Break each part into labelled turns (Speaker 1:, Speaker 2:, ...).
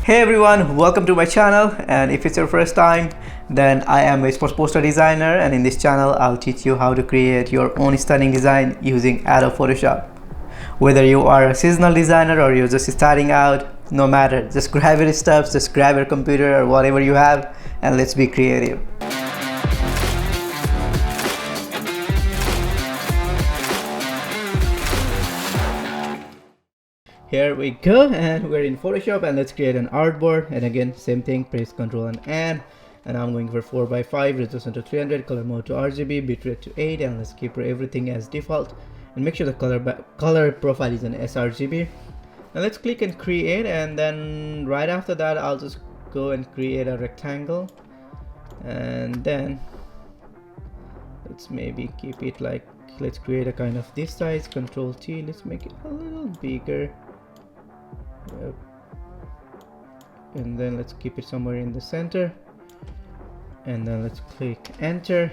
Speaker 1: Hey everyone, welcome to my channel, and if it's your first time, then I am a sports poster designer, and in this channel I'll teach you how to create your own stunning design using Adobe Photoshop. Whether you are a seasonal designer or you're just starting out, no matter, just grab your stuff, just grab your computer or whatever you have, and let's be creative. Here we go, and we're in Photoshop, and let's create an artboard. And again, same thing, press Ctrl and N, and I'm going for 4x5, resolution to 300, color mode to RGB, bitrate to 8, and let's keep everything as default, and make sure the color profile is an sRGB. Now let's click and create, and then right after that I'll just go and create a rectangle, and then let's maybe keep it like, let's create a kind of this size, Ctrl T, let's make it a little bigger. Yep. And then let's keep it somewhere in the center, and then let's click enter,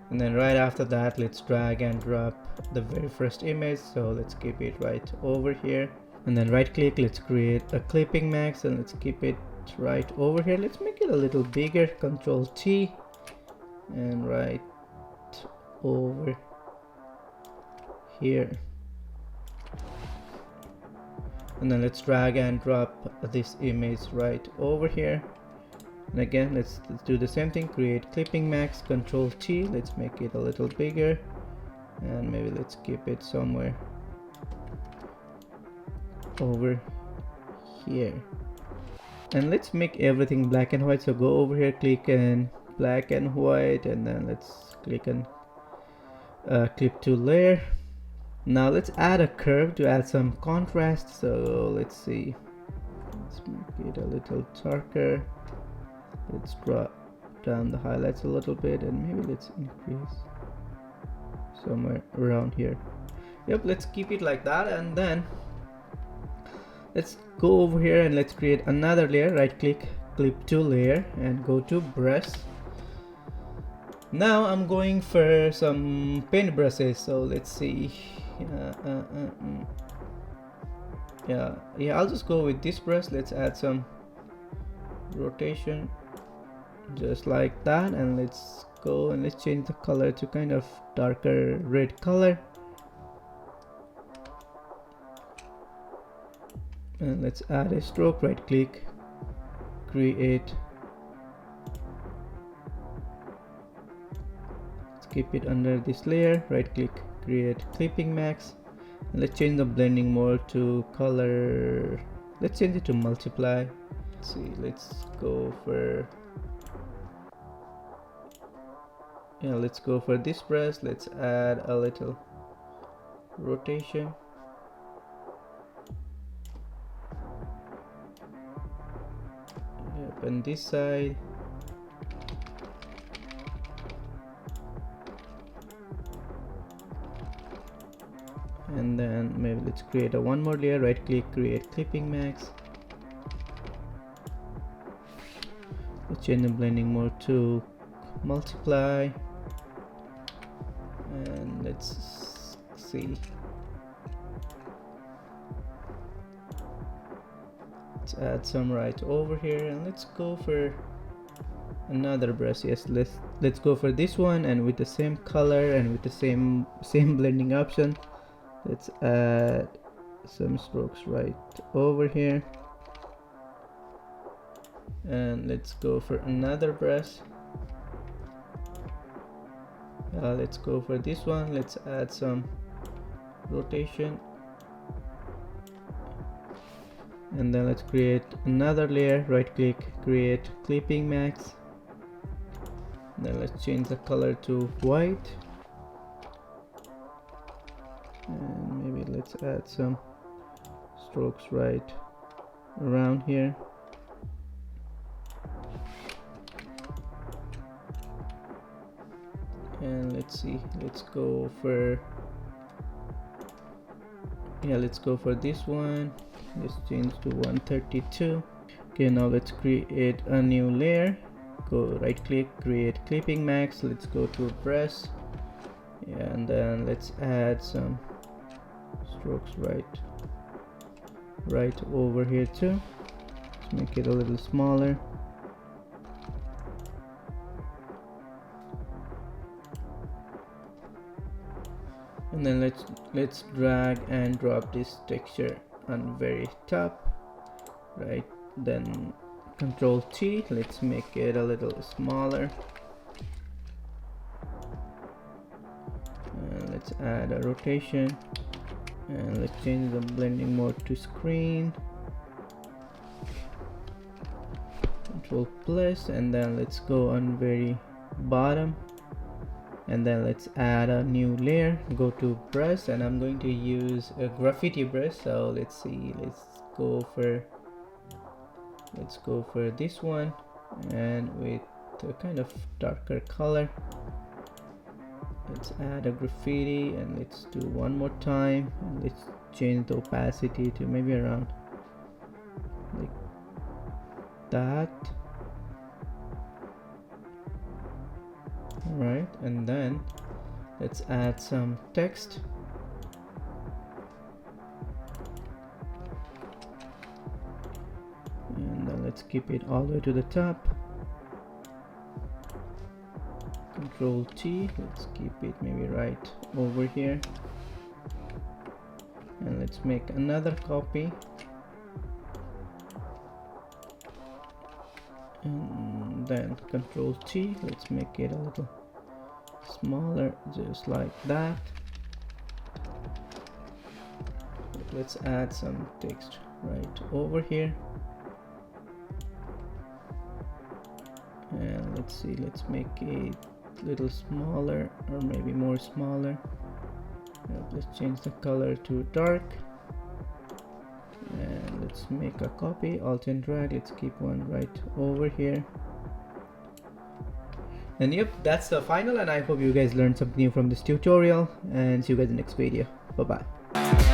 Speaker 1: and then right after that let's drag and drop the very first image, so let's keep it right over here, and then right click, let's create a clipping mask, and let's keep it right over here. Let's make it a little bigger, Ctrl T, and right over here, and then let's drag and drop this image right over here, and again let's do the same thing, create clipping mask, Ctrl T, let's make it a little bigger, and maybe let's keep it somewhere over here, and let's make everything black and white. So go over here, click and black and white, and then let's click on clip to layer. Now let's add a curve to add some contrast. So let's see, let's make it a little darker, let's drop down the highlights a little bit, and maybe let's increase somewhere around here. Yep, let's keep it like that, and then let's go over here and let's create another layer. Right click, clip to layer, and go to brush. Now I'm going for some paint brushes, so let's see. Yeah, I'll just go with this brush. Let's add some rotation just like that, and let's go and let's change the color to kind of darker red color, and let's add a stroke. Right click, create, let's keep it under this layer, right click, create clipping mask, and let's change the blending mode to color, let's change it to multiply. Let's see, let's go for, yeah, let's go for this brush, let's add a little rotation, yep, and this side, and then maybe let's create a one more layer. Right click, create clipping mask, let's change the blending mode to multiply, and let's see, let's add some right over here, and let's go for another brush. Yes, let's go for this one, and with the same color and with the same blending option, let's add some strokes right over here, and let's go for another brush. Let's go for this one, let's add some rotation, and then let's create another layer. Right click, create clipping mask, then let's change the color to white, and maybe let's add some strokes right around here, and let's see, let's go for, yeah, let's go for this one, let's change to 132. Okay, now let's create a new layer. Go right click, create clipping mask, let's go to brush, yeah, and then let's add some strokes right over here too. make it a little smaller. And then let's drag and drop this texture on very top, right? Then Control T, let's make it a little smaller. And let's add a rotation, and let's change the blending mode to screen. Control plus, and then let's go on very bottom, and then let's add a new layer. Go to brush, and I'm going to use a graffiti brush. So let's see, let's go for this one, and with a kind of darker color. Let's add a graffiti, and let's do one more time, and let's change the opacity to maybe around like that. Alright, and then let's add some text. And then let's keep it all the way to the top. Control T, let's keep it maybe right over here. And let's make another copy. And then Control T, let's make it a little smaller, just like that. Let's add some text right over here. And let's see, let's make it a little smaller, or maybe more smaller. Let's change the color to dark. And let's make a copy, Alt and drag, let's keep one right over here. And yep, that's the final, and I hope you guys learned something new from this tutorial, and see you guys in the next video. Bye bye.